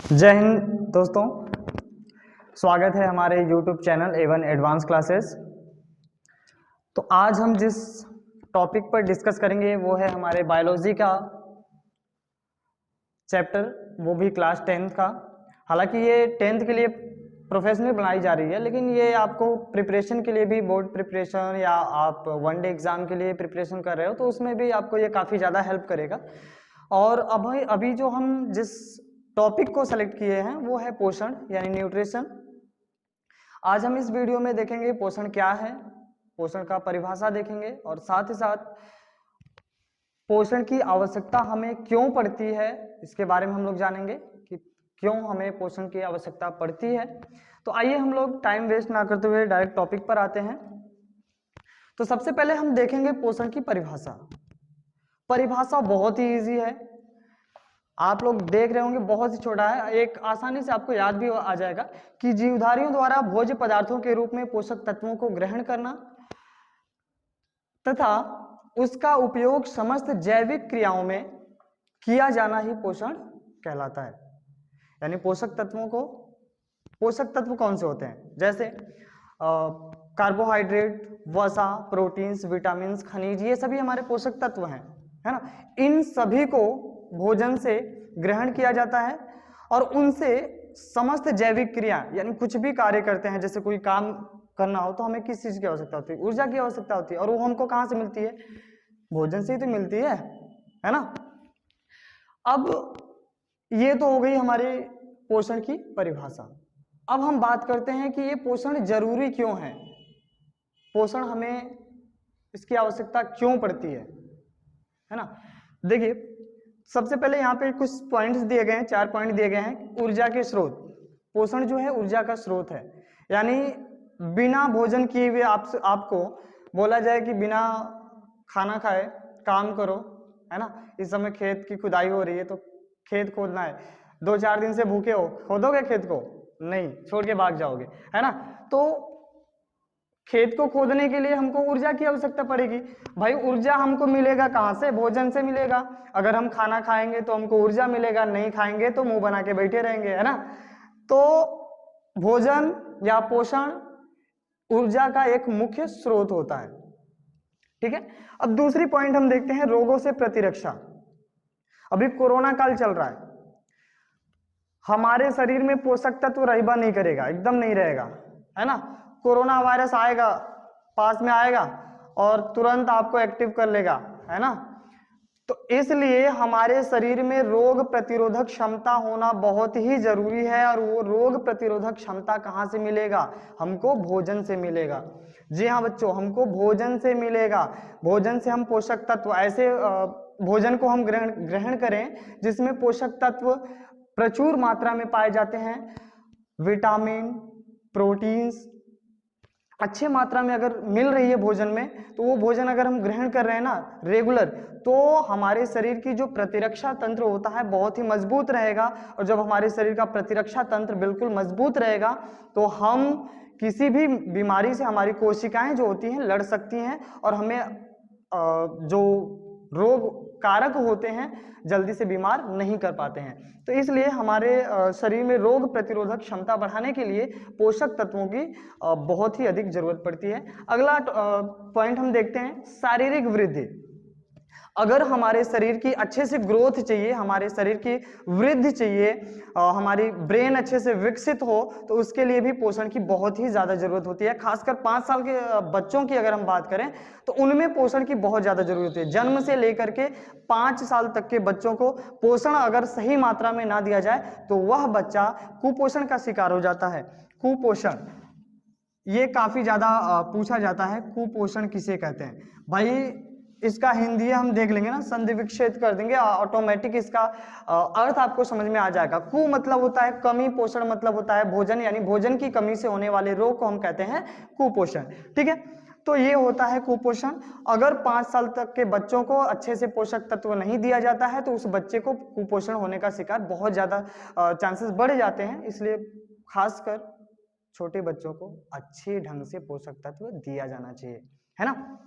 जय हिंद दोस्तों, स्वागत है हमारे YouTube channel A1 advance classes. तो आज हम जिस टॉपिक पर डिस्कस करेंगे वो है हमारे बायोलॉजी का चैप्टर, वो भी क्लास 10th का। हालांकि ये 10th के लिए प्रोफेशनल बनाई जा रही है, लेकिन ये आपको प्रिपरेशन के लिए भी, बोर्ड प्रिपरेशन या आप वनडे एग्जाम के लिए प्रिपरेशन कर रहे हो तो उसमें भी आपको ये काफ़ी ज़्यादा हेल्प करेगा। और अभी जो हम जिस टॉपिक को सेलेक्ट किए हैं वो है पोषण यानी न्यूट्रिशन। आज हम इस वीडियो में देखेंगे पोषण क्या है, पोषण का परिभाषा देखेंगे और साथ ही साथ पोषण की आवश्यकता हमें क्यों पड़ती है इसके बारे में हम लोग जानेंगे कि क्यों हमें पोषण की आवश्यकता पड़ती है। तो आइए हम लोग टाइम वेस्ट ना करते हुए डायरेक्ट टॉपिक पर आते हैं। तो सबसे पहले हम देखेंगे पोषण की परिभाषा। परिभाषा बहुत ही इजी है, आप लोग देख रहे होंगे, बहुत ही छोटा है, एक आसानी से आपको याद भी आ जाएगा कि जीवधारियों द्वारा भोज्य पदार्थों के रूप में पोषक तत्वों को ग्रहण करना तथा उसका उपयोग समस्त जैविक क्रियाओं में किया जाना ही पोषण कहलाता है। यानी पोषक तत्व कौन से होते हैं, जैसे कार्बोहाइड्रेट, वसा, प्रोटीन्स, विटामिन्स, खनिज, ये सभी हमारे पोषक तत्व हैं, है ना। इन सभी को भोजन से ग्रहण किया जाता है और उनसे समस्त जैविक क्रिया यानी कुछ भी कार्य करते हैं, जैसे कोई काम करना हो तो हमें किस चीज की आवश्यकता होती है, ऊर्जा की आवश्यकता होती है, और वो हमको कहाँ से मिलती है, भोजन से ही तो मिलती है ना। अब ये तो हो गई हमारे पोषण की परिभाषा। अब हम बात करते हैं कि ये पोषण जरूरी क्यों है, पोषण हमें इसकी आवश्यकता क्यों पड़ती है ना। देखिए, सबसे पहले यहाँ पे कुछ पॉइंट्स दिए गए हैं, 4 पॉइंट दिए गए हैं। ऊर्जा के स्रोत, पोषण जो है ऊर्जा का स्रोत है, यानी बिना भोजन किए हुए आपको बोला जाए कि बिना खाना खाए काम करो, है ना। इस समय खेत की खुदाई हो रही है तो खेत खोदना है, 2-4 दिन से भूखे हो, खोदोगे खेत को? नहीं, छोड़ के भाग जाओगे, है ना। तो खेत को खोदने के लिए हमको ऊर्जा की आवश्यकता पड़ेगी। भाई ऊर्जा हमको मिलेगा कहाँ से? भोजन से मिलेगा। अगर हम खाना खाएंगे तो हमको ऊर्जा मिलेगा, नहीं खाएंगे तो मुंह बना के बैठे रहेंगे, है ना। तो भोजन या पोषण ऊर्जा का एक मुख्य स्रोत होता है, ठीक है। अब दूसरी पॉइंट हम देखते हैं, रोगों से प्रतिरक्षा। अभी कोरोना काल चल रहा है, हमारे शरीर में पोषक तत्व रहबा नहीं करेगा, एकदम नहीं रहेगा, है ना। कोरोना वायरस आएगा, पास में आएगा और तुरंत आपको एक्टिव कर लेगा, है ना। तो इसलिए हमारे शरीर में रोग प्रतिरोधक क्षमता होना बहुत ही जरूरी है, और वो रोग प्रतिरोधक क्षमता कहाँ से मिलेगा? हमको भोजन से मिलेगा। जी हाँ बच्चों, हमको भोजन से मिलेगा। भोजन से हम पोषक तत्व, ऐसे भोजन को हम ग्रहण करें जिसमें पोषक तत्व प्रचुर मात्रा में पाए जाते हैं। विटामिन, प्रोटीन्स अच्छे मात्रा में अगर मिल रही है भोजन में, तो वो भोजन अगर हम ग्रहण कर रहे हैं ना रेगुलर, तो हमारे शरीर की जो प्रतिरक्षा तंत्र होता है बहुत ही मजबूत रहेगा। और जब हमारे शरीर का प्रतिरक्षा तंत्र बिल्कुल मजबूत रहेगा तो हम किसी भी बीमारी से, हमारी कोशिकाएं जो होती हैं लड़ सकती हैं और हमें जो रोग कारक होते हैं जल्दी से बीमार नहीं कर पाते हैं। तो इसलिए हमारे शरीर में रोग प्रतिरोधक क्षमता बढ़ाने के लिए पोषक तत्वों की बहुत ही अधिक जरूरत पड़ती है। अगला पॉइंट हम देखते हैं, शारीरिक वृद्धि। अगर हमारे शरीर की अच्छे से ग्रोथ चाहिए, हमारे शरीर की वृद्धि चाहिए, हमारी ब्रेन अच्छे से विकसित हो, तो उसके लिए भी पोषण की बहुत ही ज्यादा जरूरत होती है। खासकर 5 साल के बच्चों की अगर हम बात करें तो उनमें पोषण की बहुत ज्यादा जरूरत होती है। जन्म से लेकर के 5 साल तक के बच्चों को पोषण अगर सही मात्रा में ना दिया जाए तो वह बच्चा कुपोषण का शिकार हो जाता है। कुपोषण ये काफी ज्यादा पूछा जाता है, कुपोषण किसे कहते हैं भाई? इसका हिंदी हम देख लेंगे ना, संधि विच्छेद कर देंगे, ऑटोमेटिक इसका अर्थ आपको समझ में आ जाएगा। कु मतलब होता है कमी, पोषण मतलब होता है भोजन, यानी भोजन की कमी से होने वाले रोग को हम कहते हैं कुपोषण, ठीक है। तो ये होता है कुपोषण। अगर 5 साल तक के बच्चों को अच्छे से पोषक तत्व नहीं दिया जाता है तो उस बच्चे को कुपोषण होने का शिकार बहुत ज्यादा चांसेस बढ़ जाते हैं। इसलिए खासकर छोटे बच्चों को अच्छे ढंग से पोषक तत्व दिया जाना चाहिए, है ना।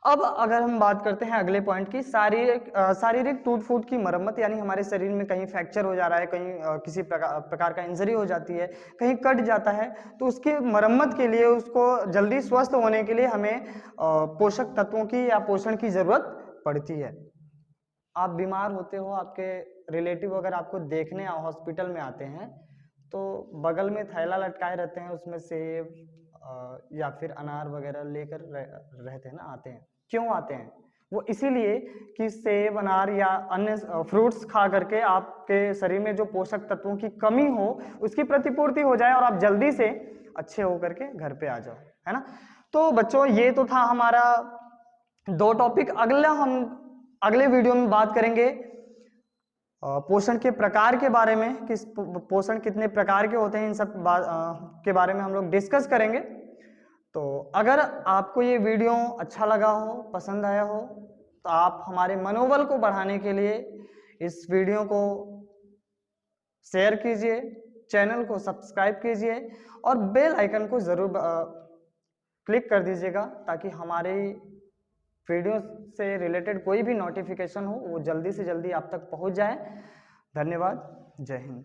अब अगर हम बात करते हैं अगले पॉइंट की, शारीरिक टूट फूट की मरम्मत, यानी हमारे शरीर में कहीं फ्रैक्चर हो जा रहा है, कहीं किसी प्रकार का इंजरी हो जाती है, कहीं कट जाता है, तो उसकी मरम्मत के लिए, उसको जल्दी स्वस्थ होने के लिए हमें पोषक तत्वों की या पोषण की जरूरत पड़ती है। आप बीमार होते हो, आपके रिलेटिव अगर आपको देखने हॉस्पिटल में आते हैं, तो बगल में थैला लटकाए रहते हैं, उसमें सेब या फिर अनार वगैरह लेकर रहते हैं ना, आते हैं। क्यों आते हैं? वो इसीलिए कि सेब, अनार या अन्य फ्रूट्स खा करके आपके शरीर में जो पोषक तत्वों की कमी हो उसकी प्रतिपूर्ति हो जाए और आप जल्दी से अच्छे होकर के घर पे आ जाओ, है ना। तो बच्चों, ये तो था हमारा 2 टॉपिक। हम अगले वीडियो में बात करेंगे पोषण के प्रकार के बारे में, कि पोषण कितने प्रकार के होते हैं, इन सब के बारे में हम लोग डिस्कस करेंगे। तो अगर आपको ये वीडियो अच्छा लगा हो, पसंद आया हो, तो आप हमारे मनोबल को बढ़ाने के लिए इस वीडियो को शेयर कीजिए, चैनल को सब्सक्राइब कीजिए और बेल आइकन को जरूर क्लिक कर दीजिएगा, ताकि हमारे वीडियो से रिलेटेड कोई भी नोटिफिकेशन हो वो जल्दी से जल्दी आप तक पहुंच जाए। धन्यवाद। जय हिंद।